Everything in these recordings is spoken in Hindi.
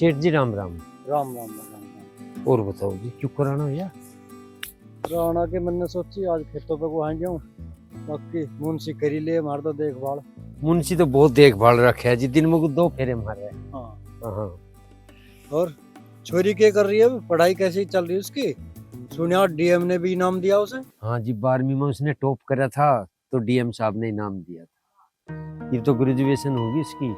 सेठ जी राम राम। राम राम राम राम। और बताओ जी क्यों कराना भैया? राणा के मैंने सोची आज खेतों पे को आ जाऊं, बाकी मुंशी करी ले मार दो देखभाल। मुंशी तो बहुत देखभाल रखे है जी, दिन में को 2 फेरे मारे हैं। हाँ हाँ। और छोरी क्या कर रही है अभी? पढ़ाई कैसी चल रही है उसकी? सुना डीएम ने भी इनाम दिया उसे। हाँ जी, 12वीं में उसने टॉप करा था तो डीएम साहब ने इनाम दिया था। ये तो ग्रेजुएशन होगी इसकी,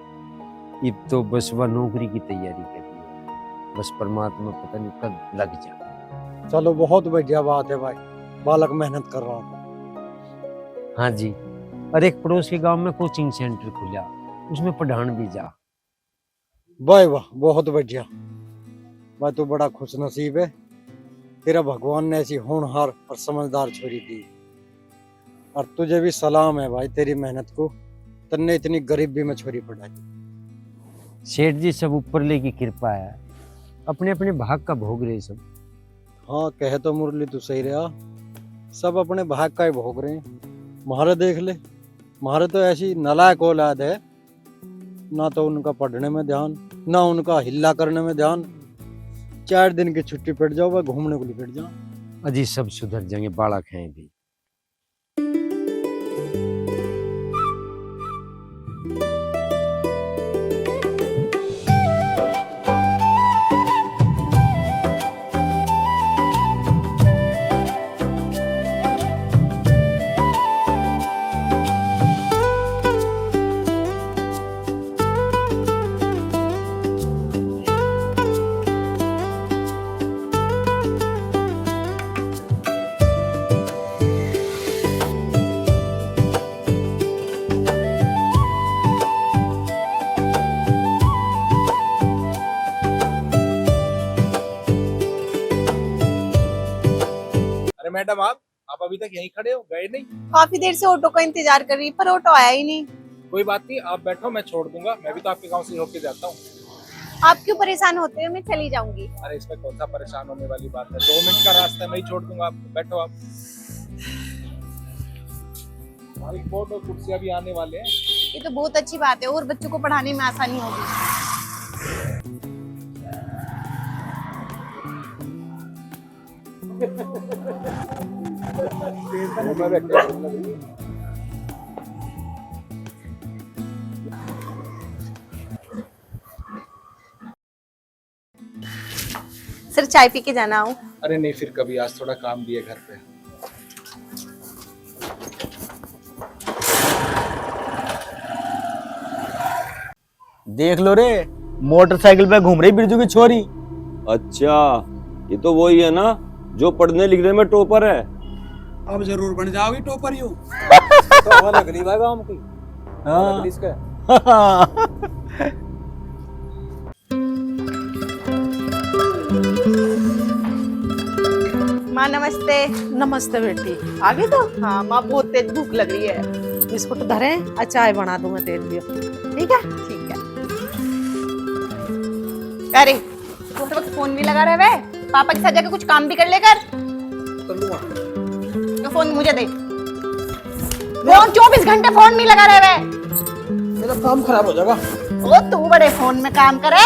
ये तो बस वह नौकरी की तैयारी कर रही है। बस परमात्मा पता नहीं कब लग जाए। चलो बहुत बढ़िया बात है भाई, बालक मेहनत कर रहा था। हाँ जी, और एक पड़ोस के गांव में कोचिंग सेंटर खुला, उसमें पढ़ान भी जा। वाह वाह, बहुत बढ़िया भाई, तू बड़ा खुश नसीब है। तेरा भगवान ने ऐसी होनहार और समझदार छोरी दी, और तुझे भी सलाम है भाई तेरी मेहनत को। तन्ने इतनी गरीबी में छोरी पढ़ाई। सेठ जी सब ऊपर ले की कृपा है, अपने अपने भाग का भोग रहे सब। हाँ कहे तो मुरली तू सही रहा, सब अपने भाग का ही भोग रहे हैं। मारे देख ले, मारे तो ऐसी नालायक औलाद है, ना तो उनका पढ़ने में ध्यान, ना उनका हिल्ला करने में ध्यान। 4 दिन की छुट्टी पड़ जाओ वह घूमने को निकल जाओ। अजी सब सुधर जाएंगे, बालक हैं भी। मैडम आप अभी तक यहीं खड़े हो, गए नहीं? काफी देर से ऑटो का इंतजार कर रही, पर ऑटो आया ही नहीं। कोई बात नहीं, आप बैठो, मैं छोड़ दूंगा। मैं भी तो आपके गांव से होके जाता हूँ। आप क्यों परेशान होते हो? मैं चली जाऊंगी। अरे इसमें कौन सा परेशान होने वाली बात है, 2 मिनट का रास्ता है, मैं ही छोड़ दूंगा आपको। बैठो आप। हमारी कोर्ट और कुर्सियां भी आने वाले हैं। ये तो बहुत अच्छी बात है, और बच्चों को पढ़ाने में आसानी होगी। सर चाय पी के जाना हो? अरे नहीं, फिर कभी, आज थोड़ा काम भी है घर पे। देख लो रे, मोटरसाइकिल पे घूम रही बिरजू की छोरी। अच्छा, ये तो वही है ना जो पढ़ने लिखने में टॉपर है। अब जरूर बन जाओगी टॉपर यू। तो लग रही भाई गांव की। हाँ। इसका माँ नमस्ते। नमस्ते बेटी, आ गई तो? हाँ माँ, बहुत तेज भूख लग रही है। बिस्कुट धरे, चाय बना दूं मैं तेरे लिए, ठीक है? ठीक है। अरे उस वक्त फोन भी लगा रहे वे, पापा के साथ जाके कुछ काम भी कर लेकर। तो फोन मुझे दे। फोन 24 घंटे फोन में लगा रहे वे। मेरा काम खराब हो जाएगा। ओ तू बड़े फोन में काम करे,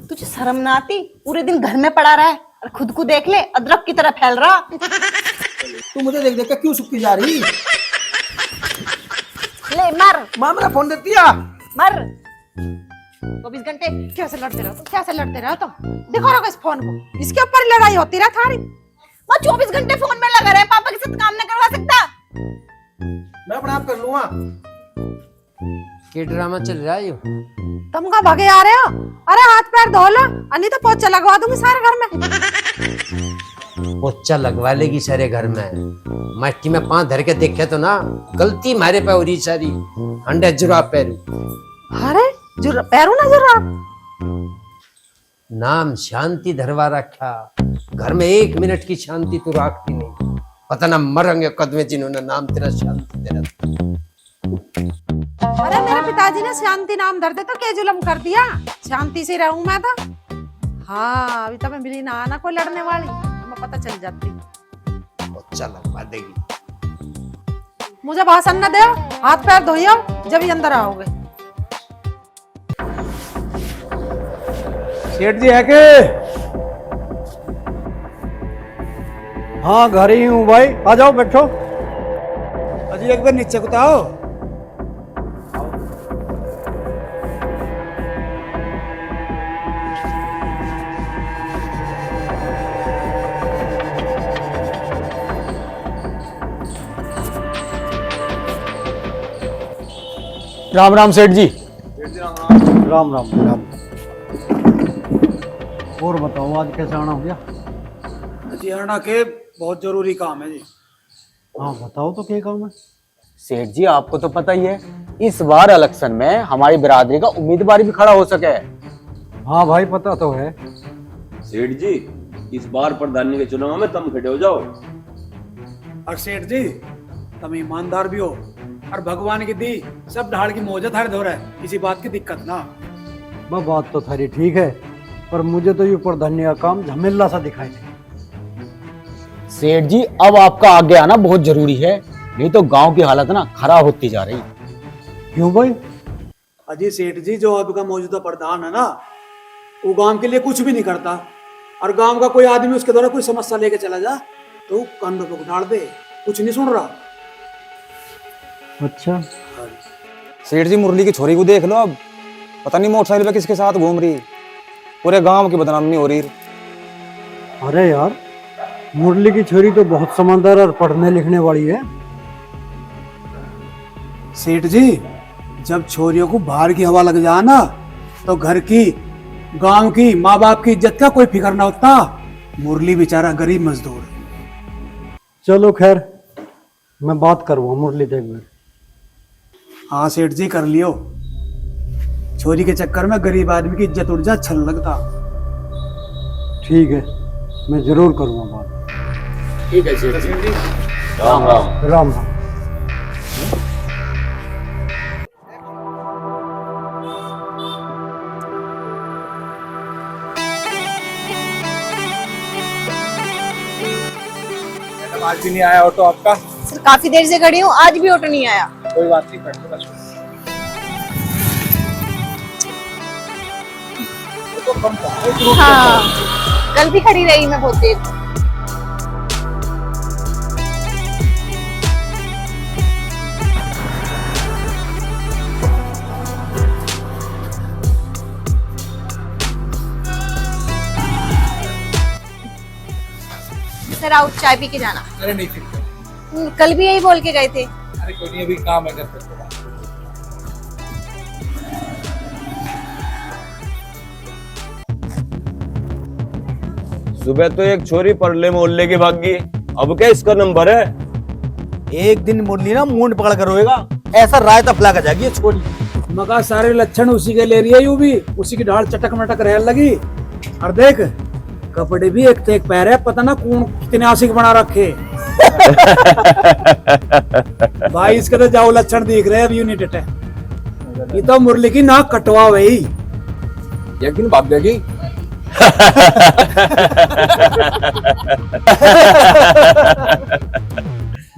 तुझे शर्म ना आती? पूरे दिन घर में पड़ा रहा है और खुद को देख ले, अदरक की तरह फैल रहा। तू मुझे देख देख के क्यों सुखी जा रही? ले मर। माँ मेरा फोन देती है। मर। 24 घंटे कैसे लड़ते रहो तुम? कैसे लड़ते रहो तुम? दिखा रहा इस फोन को, इसके ऊपर ही लड़ाई होती रहा थारी। मैं 24 घंटे फोन में लगा रहे, पापा के साथ काम नहीं करवा सकता? मैं अपने आप कर लूंगा। क्या ड्रामा चल रहा है यो? तुम कहाँ भागे आ रहे हो? अरे हाथ पैर धो लो, अन्नी तो पोछा लगवा दूंगी सारे घर में। पोचा लगवा लेगी सारे घर में। मट्टी में पांव धर के देखे तो ना, गलती मारे पे हो रही सारी। अंडे जुराब पैरू। अरे पैरू ना जुराब। नाम शांति धरवा रखा, घर में 1 मिनट की शांति तो रखती नहीं। पता ना मरेंगे कद में जिन्होंने नाम तेरा शांति दे रखा। अरे मेरे पिताजी ने शांति नाम धर दे तो क्या जुल्म कर दिया? शांति से रहूं मैं तो। हाँ अभी तो मैं मिली ना आना कोई लड़ने वाली, हमें पता चल जाती। पोचा लगवा देगी। मुझे भाषण न दे, हाथ पैर धोइयो जब ही अंदर आओगे। सेठ जी है के? हाँ घर ही हूँ भाई, आ जाओ बैठो। अजी एक बार नीचे को तो आओ। राम राम सेठ जी। राम राम राम। और बताओ आज कैसे आना हो गया? अजी आना के बहुत जरूरी काम है जी। हाँ बताओ तो क्या काम है? सेठ जी आपको तो पता ही है, इस बार इलेक्शन में हमारी बिरादरी का उम्मीदवार भी खड़ा हो सके। हाँ भाई पता तो है। सेठ जी, इस बार प्रधानी के चुनाव में तुम खड़े हो जाओ। और सेठ जी तुम ईमानदार भी हो और भगवान की दी सब ढाल की मौजत हर दो है, किसी बात की दिक्कत ना। वह बात तो थारी ठीक है, पर मुझे तो ये प्रधानी का काम झमेला सा दिखाई दे। सेठ जी अब आपका आगे आना बहुत जरूरी है, नहीं तो गांव की हालत ना खराब होती जा रही। क्यों भाई? अजी सेठ जी जो अब का मौजूदा प्रधान है ना, वो गांव के लिए कुछ भी नहीं करता, और गांव का कोई आदमी उसके द्वारा कोई समस्या लेके चला जा तो कान पे डाल दे, कुछ नहीं सुन रहा। अच्छा सेठ जी मुरली की छोरी को देख लो, अब पता नहीं मोटरसाइकिल पे किसके साथ घूम रही, पूरे गांव की बदनामी हो रही। अरे यार मुरली की छोरी तो बहुत समझदार और पढ़ने लिखने वाली है। सेठ जी जब छोरियों को बाहर की हवा लग जाए ना, तो घर की, गांव की, माँ बाप की इज्जत का कोई फिक्र ना होता। मुरली बेचारा गरीब मजदूर है। चलो खैर मैं बात करूँगा मुरली से एक बार। हाँ सेठ जी कर लियो, छोरी के चक्कर में गरीब आदमी की इज्जत उड़ जा, अच्छा नहीं लगता। ठीक है मैं जरूर करूँगा बात। ठीक है सेठ जी। राम राम। राम राम। आज भी नहीं आया ऑटो आपका? सर काफी देर से खड़ी हूँ, आज भी ऑटो नहीं आया। कोई बात नहीं, बैठो बस। तो कम था। हाँ कल भी खड़ी रही मैं बहुत देर। सर आओ चाय पी के जाना। अरे नहीं फिर कल भी यही बोल के गए थे। अरे कोई नहीं, अभी काम है घर पे थोड़ा। सुबह तो एक छोरी परले मोहल्ले की भागी, अब क्या इसका नंबर है? एक दिन मुरली ना मुंड पकड़ कर रोएगा, ऐसा राय तफला कर जाएगी ये छोरी। मगर सारे लक्षण उसी के ले रही है, यूं भी उसी की ढाल चटक मटक रहने लगी। और देख कपड़े भी एक ते एक पैर है, पता ना कौन कितने आशिक बना रखे। भाई इसके तो जाओ लक्षण दिख रहे हैं, अब यूनिट है। ये तो मुरली की नाक कटवा भाई, एक दिन भाग जाएगी।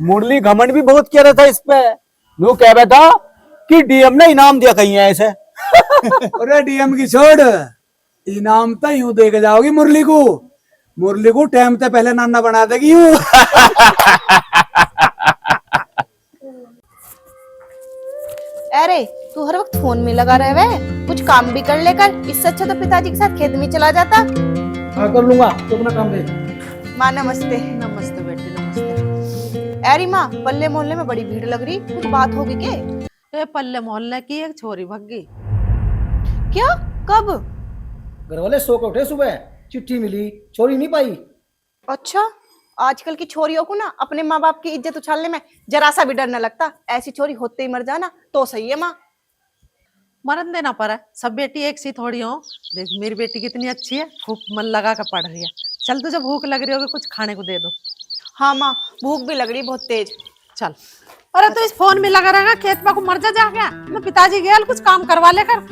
मुरली घमंड भी बहुत किया रहा था इस पे, वो कह रहा था कि डीएम ने इनाम दिया कहीं है ऐसे। अरे डीएम की छोड़, इनाम तो यूं दे के जाओगी मुरली को। मुरली को टाइम से पहले नाना बना देगी यूं। अरे तू हर वक्त फोन में लगा रहे वे, कुछ काम भी कर लेकर। इससे अच्छा तो पिताजी के साथ खेत में चला जाता। हाँ कर लूंगा, तो अपना काम दे। माँ नमस्ते। नमस्ते बेटी नमस्ते। अरे माँ पल्ले मोहल्ले में बड़ी भीड़ लग रही, कुछ बात होगी के? ये पल्ले मोहल्ले की एक छोरी भग्गी। क्या? कब? घर वाले सो के उठे सुबह, चिट्ठी मिली, छोरी नहीं पाई। अच्छा आजकल की छोरियों को ना अपने माँ बाप की इज्जत उछालने में जरा सा भी डर न लगता। ऐसी छोरी होते ही मर जाना तो सही है माँ। मरन देना पड़ा, सब बेटी एक सी थोड़ी हो। देख मेरी बेटी कितनी अच्छी है, खूब मन लगा कर पढ़ रही है। चल तुझे भूख लग रही होगी, कुछ खाने को दे दो। हाँ माँ भूख भी लग रही बहुत तेज। चल। अरे तो इस फोन में लगा रहेगा, खेत में को मर जा गया। मैं पिताजी गया कुछ काम करवा लेकर।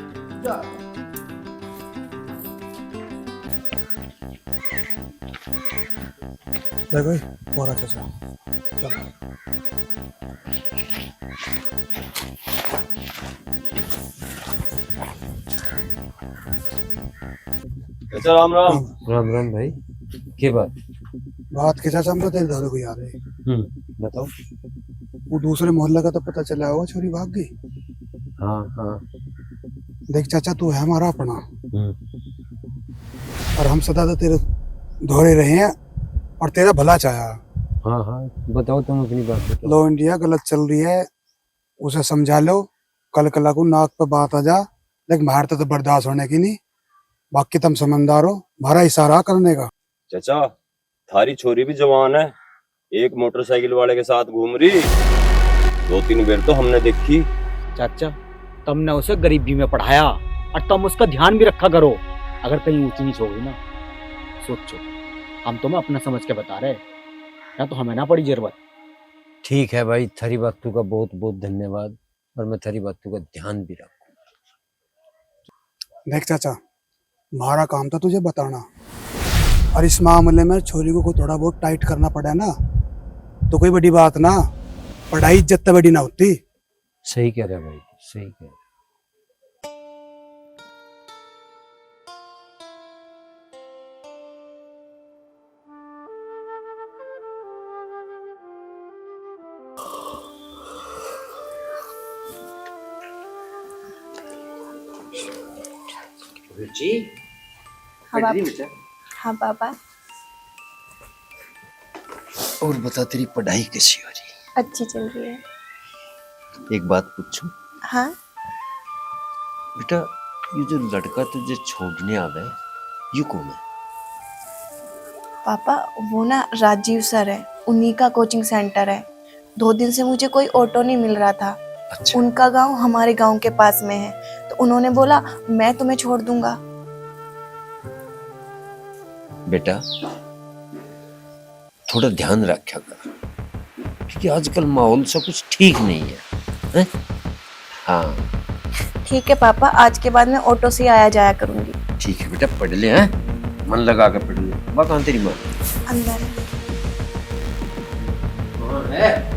देखो बोरा चाचा, चलो। अच्छा राम राम। राम राम भाई। के बात? बात के चाचा हमको तेरे दादू को याद है। बताओ। वो दूसरे मोहल्ले का तो पता चला होगा, छोरी भाग गई। हाँ हाँ। देख चाचा, तू है हमारा अपना, और हम सदा तो तेरे धोरे रहे हैं और तेरा भला चाहा। हाँ हाँ, बताओ तुम अपनी बात बताओ। लो इंडिया गलत चल रही है, उसे समझा लो। कल कला को नाक पे बात आ जा, देख मारते तो बर्दाश्त होने की नहीं। बाकी तुम समझदार हो, हमारा इशारा करने का। चाचा थारी छोरी भी जवान है, एक मोटरसाइकिल वाले के साथ घूम रही, 2-3 बेर तो हमने देखी। चाचा, तुमने उसे गरीबी में पढ़ाया और तुम उसका ध्यान भी रखा करो। अगर कहीं ऊंची नीच हो गई ना, सोचो, हम तुम्हें अपना समझ के बता रहे, या तो हमें ना पड़ी जरूरत। ठीक है भाई, थारी बातों का बहुत बहुत धन्यवाद, और मैं थारी बातों का ध्यान भी रखूँ। देख चाचा, हमारा काम था तुझे बताना, और इस मामले में छोरी को थोड़ा बहुत टाइट करना पड़ा ना, तो कोई बड़ी बात ना। पढ़ाई इज्जत तो बड़ी ना होती। सही कह रहे भाई, सही कह रहे। जी हाँ हाँ पापा। और बता, तेरी पढ़ाई कैसी हो रही? अच्छी चल रही है। एक बात पूछूं? हाँ। बेटा, ये जो लड़का तुझे छोड़ने आवे, ये कौन है? पापा, वो ना राजीव सर है, उन्हीं का कोचिंग सेंटर है। 2 दिन से मुझे कोई ऑटो नहीं मिल रहा था। अच्छा। उनका गांव हमारे गांव के पास में है, तो उन्होंने बोला मैं तुम्हें छोड़ दूंगा। बेटा, थोड़ा ध्यान रखा कर, क्योंकि आजकल माहौल सब कुछ ठीक नहीं है, हैं? हाँ ठीक है पापा, आज के बाद मैं ऑटो से आया जाया करूंगी। ठीक है बेटा, पढ़ ले, हैं? मन लगा कर पढ़ ले। वहाँ कहाँ तेरी माँ? अंदर है। कहाँ है?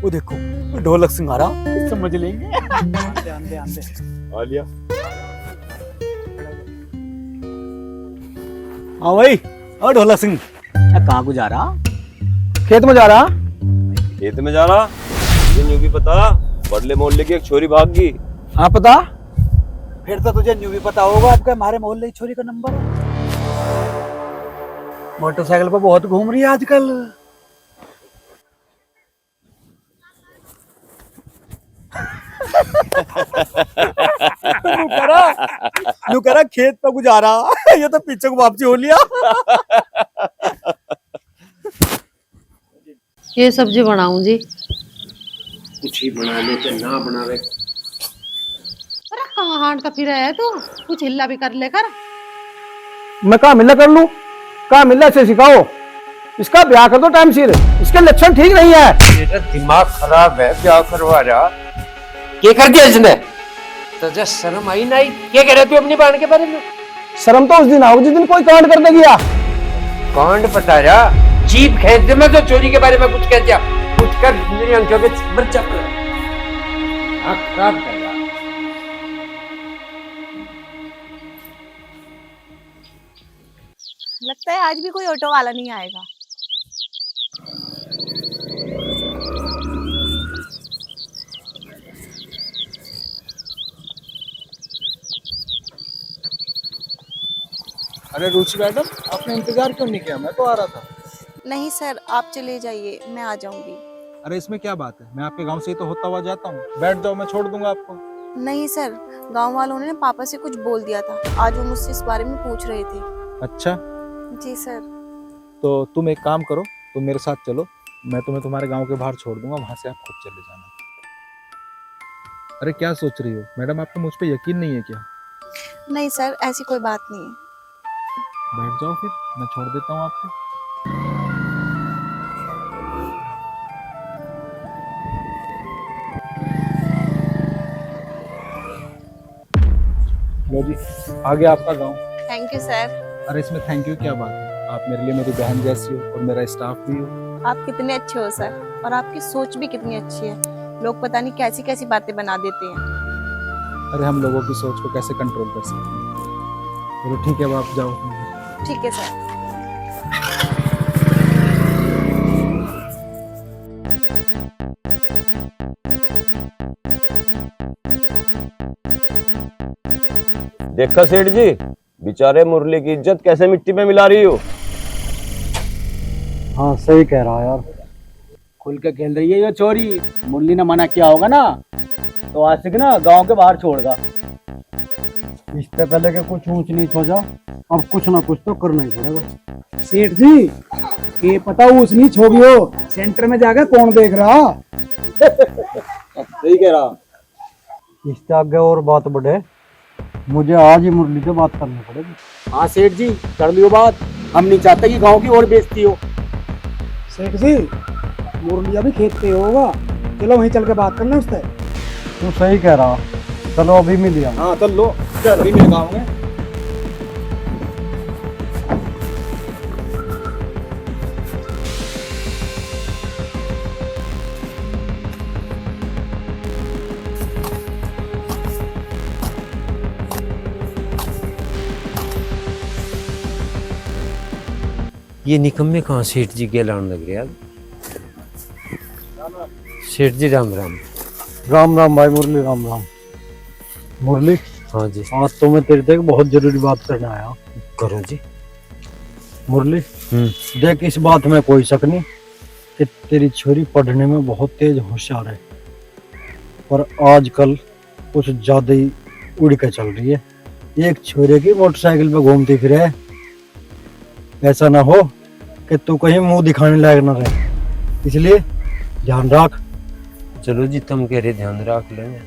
वो देखो, ढोलक सिंगारा, समझ लेंगे। आलिया हाँ भाई, और ढोलक सिंह कहाँ को जा रहा? खेत में जा रहा? खेत में जा रहा, मुझे यूं भी पता, बड़ले मोहल्ले की एक छोरी भाग गई। हाँ पता। फिर तो तुझे यूं भी पता होगा, आपका हमारे मोहल्ले की छोरी का नंबर है। मोटरसाइकिल पर बहुत घूम रही है आजकल। करा खेत पे गुजारा, ये तो पीछे को वापसी हो लिया। ये सब्जी बनाऊं जी? कुछ ही बना लेते, ना बनावे। अरे कहाँ हांडता फिर है तू, कुछ हिल्ला भी कर लेकर। मैं कहा मिला कर लूं, कहा मिला से सिखाओ। इसका ब्याह कर दो टाइम सिर, इसके लक्षण ठीक नहीं है। तेरा दिमाग खराब है, ब्याह करवा रहा। क्या कर दिया इसने? तुझे शर्म आई नहीं? क्या कह रहे तू अपनी बहन के बारे में? शर्म तो उस दिन आओ जिस दिन कोई कांड कर दे गया। कांड बता रहा? जीप खेत में तो चोरी के बारे में कुछ कह दिया, कुछ कर मेरी आंखों पे मर्चा कर खराब कर रहा। लगता है आज भी कोई ऑटो वाला नहीं आएगा। अरे रुचि मैडम, आपने इंतजार क्यों नहीं किया? मैं तो आ रहा था। नहीं सर, आप चले जाइए, मैं आ जाऊंगी। अरे इसमें क्या बात है, मैं आपके गांव से ही तो होता हुआ जाता हूँ। बैठ जाओ, मैं छोड़ दूंगा आपको। नहीं सर, गांव वालों ने पापा से कुछ बोल दिया था, आज वो मुझसे इस बारे में पूछ रहे थे। अच्छा, जी सर। तो तुम एक काम करो, तुम मेरे साथ चलो, मैं तुम्हें तुम्हारे गांव के बाहर छोड़ दूंगा, वहां से आप खुद चले जाना। अरे क्या सोच रही हो मैडम, आपको मुझ पे यकीन नहीं है क्या? नहीं सर, ऐसी कोई बात नहीं है। बैठ जाओ फिर, मैं छोड़ देता हूँ आपको। लो जी, आ गया आपका गांव। Thank you sir. अरे इसमें थैंक यू क्या बात है, आप मेरे लिए मेरी बहन जैसी हो और मेरा स्टाफ भी हो। आप कितने अच्छे हो सर, और आपकी सोच भी कितनी अच्छी है। लोग पता नहीं कैसी कैसी बातें बना देते हैं। अरे हम लोगों की सोच को कैसे कंट्रोल कर सकते हैं। चलो ठीक है, अब आप जाओ। ठीक है सर। देखा सेठ जी, बेचारे मुरली की इज्जत कैसे मिट्टी में मिला रही हो। हाँ सही कह रहा है यार। खुल के खेल रही है ये चोरी। मुरली ने मना किया होगा ना, तो आज से ना गांव के बाहर छोड़गा। इससे पहले के कुछ ऊंच नीच हो जा, अब कुछ ना कुछ तो करना ही पड़ेगा। सेठ जी, ये पता ऊंच नीच हो गई हो, सेंटर में जाकर कौन देख रहा। सही कह रहा। इससे आगे और बात बढ़े, मुझे आज ही मुरली से बात करनी पड़ेगी। हाँ सेठ जी, कर लियो बात। हम नहीं चाहते कि गांव की और बेइज्जती हो। सेठ जी, मुरली अभी खेत पे होगा, चलो वहीं चल के बात करना उससे। तू सही कह रहा, चलो अभी मिल लिया। हाँ चल लो, अभी मेरे गाँव में। ये निकम्मे कहाँ सेठ जी के लाने लग रहे यार। सेठ जी राम राम। राम राम भाई मुरली, राम राम। मुरली, हाँ जी। आज तो मैं तेरे से एक बहुत जरूरी बात करने आया। करो जी। मुरली, देख इस बात में कोई शक नहीं कि तेरी छोरी पढ़ने में बहुत तेज होशियार है, पर आजकल कुछ ज्यादा ही उड़ के चल रही है। एक छोरे की मोटरसाइकिल पे घूमती फिरे, ऐसा ना हो कि तू कहीं मुंह दिखाने लायक ना रहे, इसलिए ध्यान रख। चलो जी, तुम कह रहे ध्यान रख लेंगे।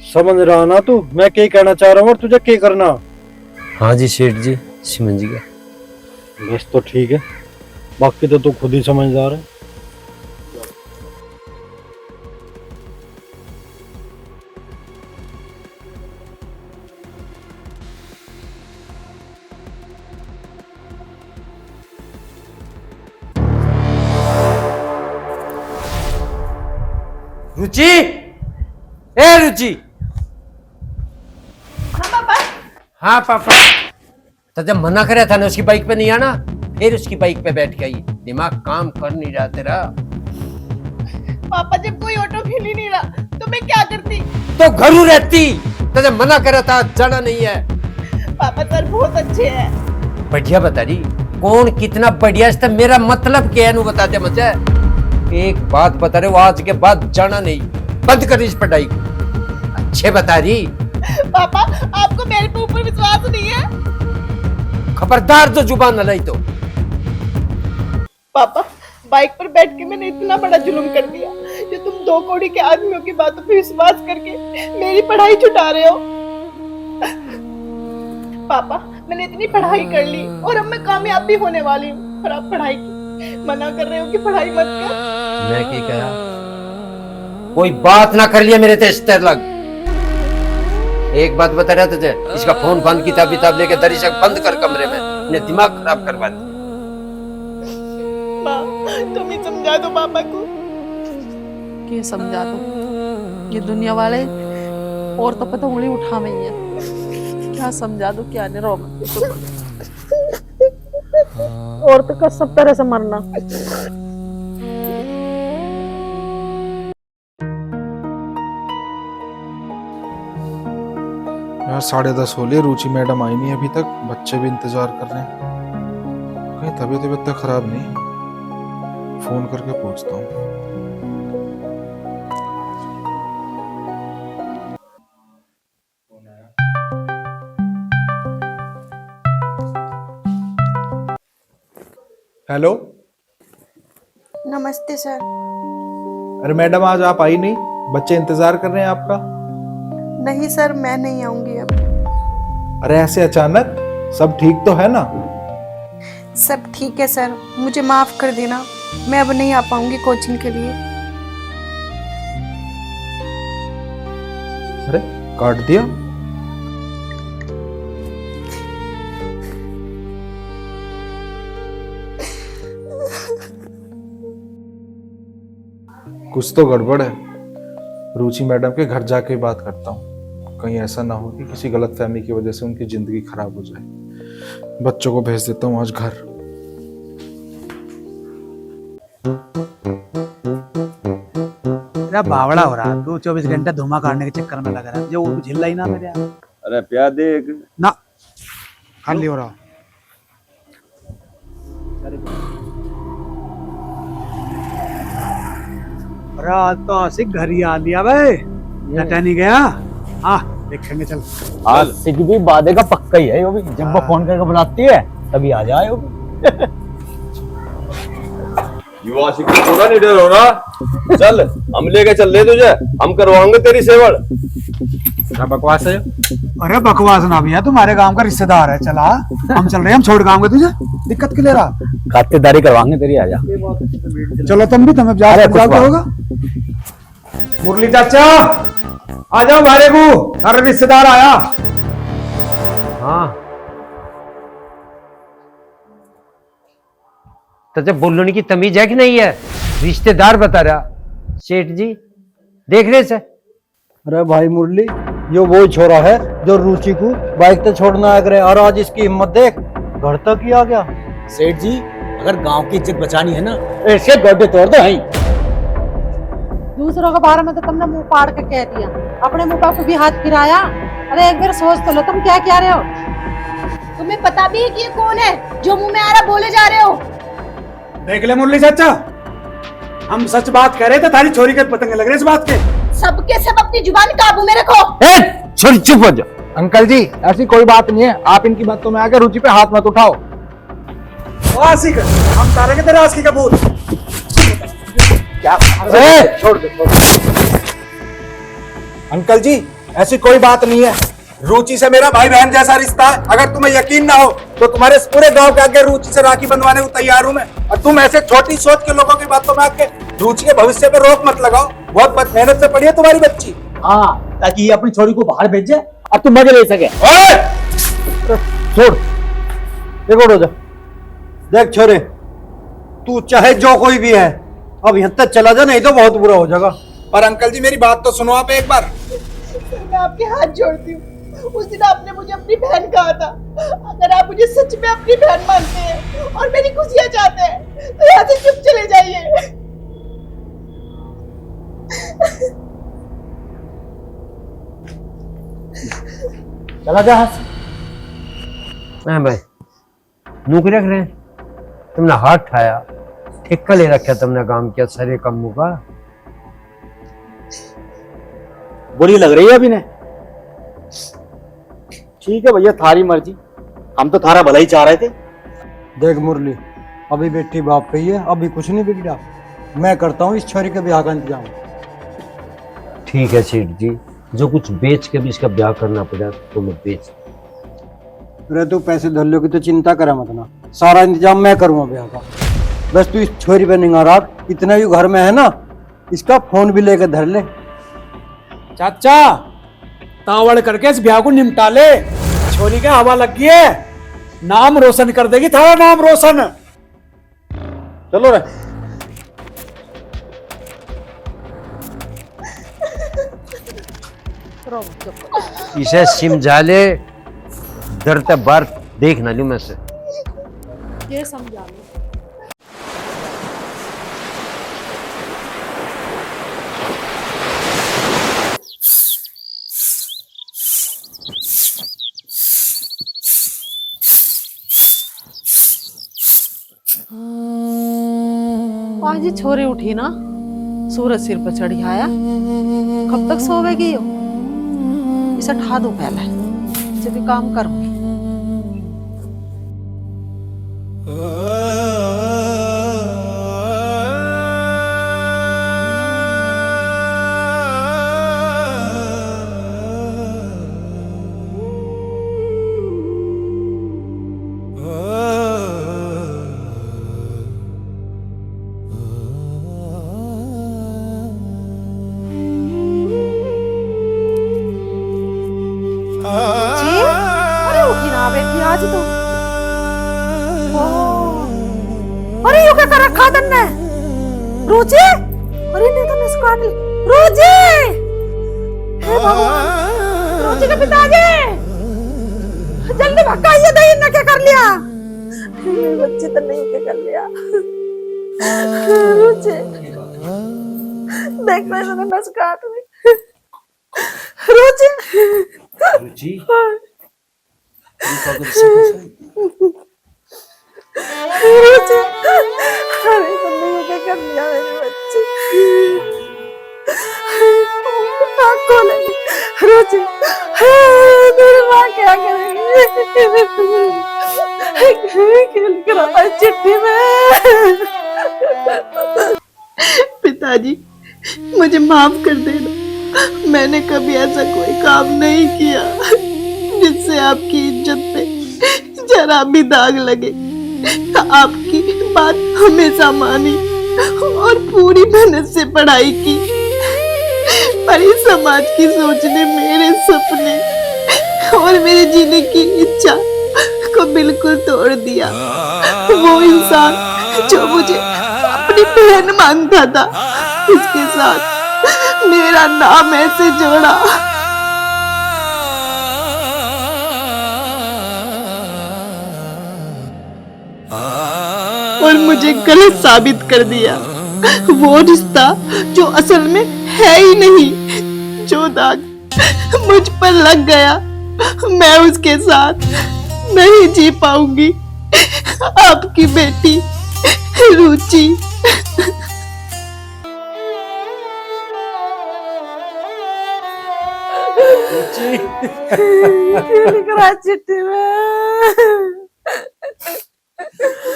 समझ रहा ना तू मैं क्या कहना चाह रहा हूँ और तुझे क्या करना। हाँ जी सेठ जी, समझ गया। बस तो ठीक है, बाकी तो तू खुद ही समझदार है। रुचि, ए रुचि। हाँ पापा। हाँ पापा। तो जब मना करे था ना उसकी बाइक पे नहीं आना, फिर उसकी बाइक पे बैठ गई। दिमाग काम कर नहीं रहा तेरा। पापा जब कोई ऑटो मिल ही नहीं रहा तो मैं क्या करती। तो घरू रहती। तो जब मना करा था जाना नहीं है। पापा सर बहुत अच्छे हैं। बढ़िया बता रही कौन कितना बढ़िया, इसका मेरा मतलब क्या है नु बता दे मुझे। एक बात बता रहे हो, आज के बाद जाना नहीं, बंद कर इस पढ़ाई को। अच्छे बता रही। पापा आपको मेरे पे ऊपर विश्वास नहीं है। खबरदार जो जुबान न लाई तो। पापा बाइक पर बैठ के मैंने इतना बड़ा जुल्म कर दिया जो तुम दो कौड़ी के आदमियों की बातों पे विश्वास करके मेरी पढ़ाई छुटा रहे हो। पापा मैंने इतनी पढ़ाई कर ली और अब मैं कामयाब भी होने वाली हूँ, और आप पढ़ाई की मना कर रहे हो कि पढ़ाई मत कर। मैं क्या कहा? कोई बात ना कर लिया मेरे तेज लग। एक बात बता रहा तुझे, इसका फोन बंद, किताब किताब लेके दरिशक बंद कर कमरे में, ने दिमाग खराब करवा दिया। माँ तुम ही समझा दो पापा को। क्या समझा दो, ये दुनिया वाले और तो पता उंगली उठा में ही है। क्या समझा दो क्या नहीं। रोमा और तो का सब तरह से मरना। यार 10:30 हो लिए, रुचि मैडम आई नहीं अभी तक, बच्चे भी इंतजार कर रहे हैं। कहीं तबीयत तो खराब नहीं, फोन करके पूछता हूँ। हेलो। नमस्ते सर। अरे मैडम आज आप आई नहीं, बच्चे इंतजार कर रहे हैं आपका। नहीं सर मैं नहीं आऊंगी अब। अरे ऐसे अचानक, सब ठीक तो है ना? सब ठीक है सर, मुझे माफ कर देना, मैं अब नहीं आ पाऊंगी कोचिंग के लिए। अरे काट दिया? कुछ तो गड़बड़ है। रुचि मैडम के घर जाके बात करता हूँ, कहीं ऐसा ना हो कि किसी गलतफहमी की वजह से उनकी जिंदगी खराब हो जाए। बच्चों को भेज देता हूँ आज घर। तेरा बावड़ा हो रहा, तू 24 घंटे धुआं काटने के चक्कर में लग रहा है, जो वो झिल्ला ही ना मेरे यहाँ। अरे प्यार देख ना खाली हो रहा। अरे आज तो आशिक घर ही आ लिया भाई, नटा नहीं गया। हाँ देखेंगे, चल। आशिक भी वादे का पक्का ही है, वो भी जब वो फोन करके बुलाती है तभी आ जाए वो भी। युवा आशिक को थोड़ा नहीं डर हो रहा। चल हम लेके चल रहे तुझे, हम करवाएंगे तेरी सेवड़। क्या बकवास है? अरे बकवास ना भैया, तुम्हारे गांव का रिश्तेदार है, चला हम चल रहे हैं, हम छोड़ गाँव तुझे दिक्कत क्यों ले रहा? खातिरदारी करवाएंगे तेरी, आजा। चलो तुम भी, तुम्हें जाके होगा। मुरली चाचा आ जाओ, भारे को अरे रिश्तेदार आया। हाँ तो जब बोलने की तमीज है कि नहीं है? रिश्तेदार बता रहा सेठ जी, देख रहे से। अरे भाई मुरली, ये वो छोरा है जो रुचि को बाइक पे छोड़ना आ गए, और आज इसकी हिम्मत देख, घर तक ही आ गया। सेठ जी, अगर गांव की इज्जत बचानी है ना, ऐसे गोडे तोड़ दो। दूसरों के बारे में तो तुमने मुंह पाड़ के कह दिया, अपने मुंह पर भी हाथ फिराया। अरे एक बार सोच तो लो, तुम क्या कह रहे हो? तुम्हें पता भी है कि ये कौन है जो मुंह में आ रहा बोले जा रहे हो? देख ले मुरली चाचा, हम सच बात कह रहे थे, थारी छोरी के पतंगे लग रहे इस बात के। सबके सब अपनी जुबान काबू में रखो। छोरी चुप हो जा। अंकल जी ऐसी कोई बात नहीं है, आप इनकी बातों में आकर रुचि पे हाथ मत उठाओ। ओ आशिक, हम तारे के तेरे आशिक कबूल। क्या? छोड़ दे। अंकल जी ऐसी कोई बात नहीं है, रुचि से मेरा भाई बहन जैसा रिश्ता है। अगर तुम्हें यकीन ना हो तो तुम्हारे पूरे गांव के आगे रुचि से राखी बंधवाने को तैयार हूं मैं। और तुम ऐसे छोटी सोच के लोगों की बातों में आके रुचि के भविष्य पे रोक मत लगाओ। बहुत मेहनत से पढ़ी है तुम्हारी बच्ची। हाँ, ताकि ये अपनी छोरी को बाहर भेज जाए और तुम मजे ले सके। छोड़, देखो रोजा, देख छोरे, तू चाहे जो कोई भी है, अब यहाँ तक चला जा, नहीं तो बहुत बुरा हो जाएगा। पर अंकल जी मेरी बात तो सुनो आप एक बार। मैं आपके हाथ जोड़ती हूँ, उस दिन आपने मुझे अपनी बहन कहा था, अगर आप मुझे सच में अपनी बहन मानते हैं और मेरी खुशियाँ चाहते हैं तो यहाँ से चुप चले जाइए। चला जा। हाँ भाई, नौकरी रख रहे हैं, तुमने हाथ उठाया, ठेका ले रखा तुमने काम किया सारे कामों का। बुरी लग रही है अभी ने। ठीक है भैया, थारी मर्जी, हम तो थारा भला ही चाह रहे थे। देख मुरली, अभी बेटी बाप पे ही है, अभी कुछ नहीं बिगड़ा। मैं करता हूँ इस छोरी के ब्याह का इंतजाम। ठीक है सेठ जी, जो कुछ बेच के भी इसका ब्याह करना पड़ा तो मैं बेच। अरे तू पैसे धल्लों की तो चिंता करा मत ना, सारा इंतजाम मैं करूँगा ब्याह का। बस तू इस छोरी पे निगाह रख, इतना भी घर में है ना, इसका फोन भी लेकर धर ले। चाचा तावड़ करके इस ब्याह को निपटा ले, छोरी के हवा लग गई है, नाम रोशन कर देगी, थारा नाम रोशन। चलो रे। इसे समझा ले, डर ते बार देख ना लूं मैं से। ये समझा लो। आज ही छोरी उठी ना, सूरज सिर पर चढ़ी आया, कब तक सोवेगी हो? इसे ठा दो पहले, इसे भी काम करूंगी। पिताजी तो अरे यो क्या कर रखा तन्ने रुचि अरे नहीं तो निस्कान रुचि हे भगवान रुचि के पिताजी जल्दी भगाइए दही ने क्या कर लिया बच्चे तो नहीं क्या कर लिया रुचि देख मैं इसने नस काट ली रुचि रुचि रुचि अरे तुमने ये क्या कर लिया मेरे बच्चे आँख खोलेगी रुचि मेरी माँ क्या करेगी क्या लिख रहा है चिट्ठी में पिताजी मुझे माफ कर देना, मैंने कभी ऐसा कोई काम नहीं किया जिससे आपकी इज्जत पे जरा भी दाग लगे। आपकी बात हमेशा मानी और पूरी मेहनत से पढ़ाई की, पर इस समाज की सोच ने मेरे सपने और मेरे जीने की इच्छा को बिल्कुल तोड़ दिया। वो इंसान जो मुझे अपनी बहन मानता था, उसके साथ मेरा नाम ऐसे जोड़ा और मुझे गलत साबित कर दिया। वो रिश्ता जो असल में है ही नहीं, जो दाग मुझ पर लग गया, मैं उसके साथ नहीं जी पाऊंगी। आपकी बेटी रुचि। चिट्ठी में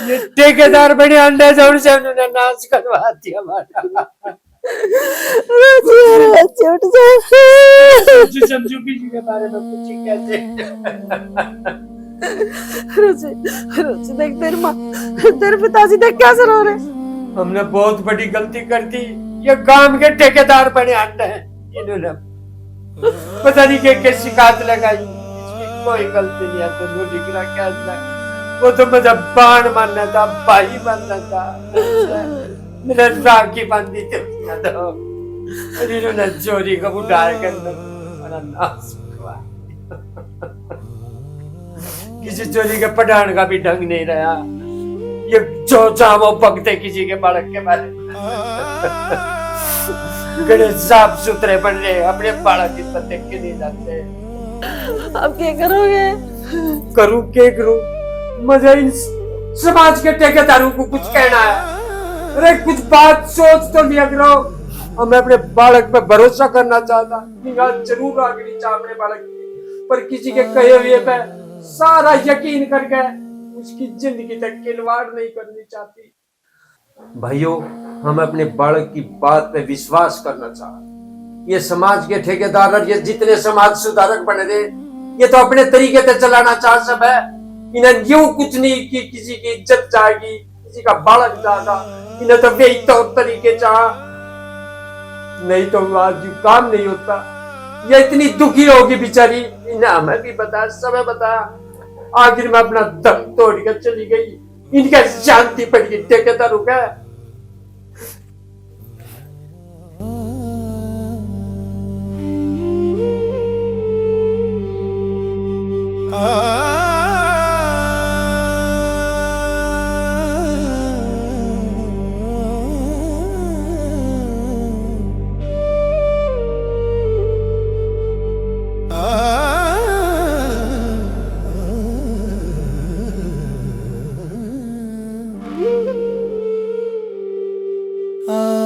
ये ठेकेदार बड़े अंडे जोड़ से उन्होंने नाश करवा दिया हमारा। समझू किसी के बारे में कुछ ही कहते। रुचि देख तेरी माँ तेरे पिताजी देख कैसे रो रहे। हमने बहुत बड़ी गलती कर दी। ये काम के ठेकेदार बड़े अंडे हैं, इन्होंने पता नहीं क्या शिकायत लगाई। इसकी कोई गलती नहीं है, तो लिख रहा क्या था। वो तो मुझे बाण मानना था, भाई मानना था, मेरा राखी बांधी थी उसका तो। और इन्होंने चोरी को उठा कर बड़ा नाश हुआ। किसी चोरी के पठान का भी ढंग नहीं रहा। ये जो चाहो पकते किसी के बालक के बारे में। गणेश साफ सुथरे बन रहे, अपने बालक की देख के नहीं जाते। अब क्या करोगे? करूं क्या करूं? मुझे इन समाज के ठेकेदारों को कुछ कहना है। अरे कुछ बात सोच तो लिया करो। और मैं अपने बालक पे भरोसा करना चाहता, निगाह जरूर रखनी चाह अपने बालक की, पर किसी के कहे हुए पे सारा यकीन करके उसकी जिंदगी तक खिलवाड़ नहीं करनी चाहती। भाइयों, हम अपने बालक की बात पे विश्वास करना चाहते। ये समाज के ठेकेदार और ये जितने समाज सुधारक बने थे, ये तो अपने तरीके से चलाना चाह सब है। इन्हें यूं कुछ नहीं कि किसी की इज्जत जाएगी, किसी का बालक जाएगा। इन्हें तो वही तौर तरीके चाह, नहीं तो आज यू काम नहीं होता। ये इतनी दुखी होगी बेचारी, इन्हें हमें भी बताया, सब बताया। आखिर में अपना दम तोड़ कर चली गई। इनका शांति पड़ गई ठेकेदारों का। आ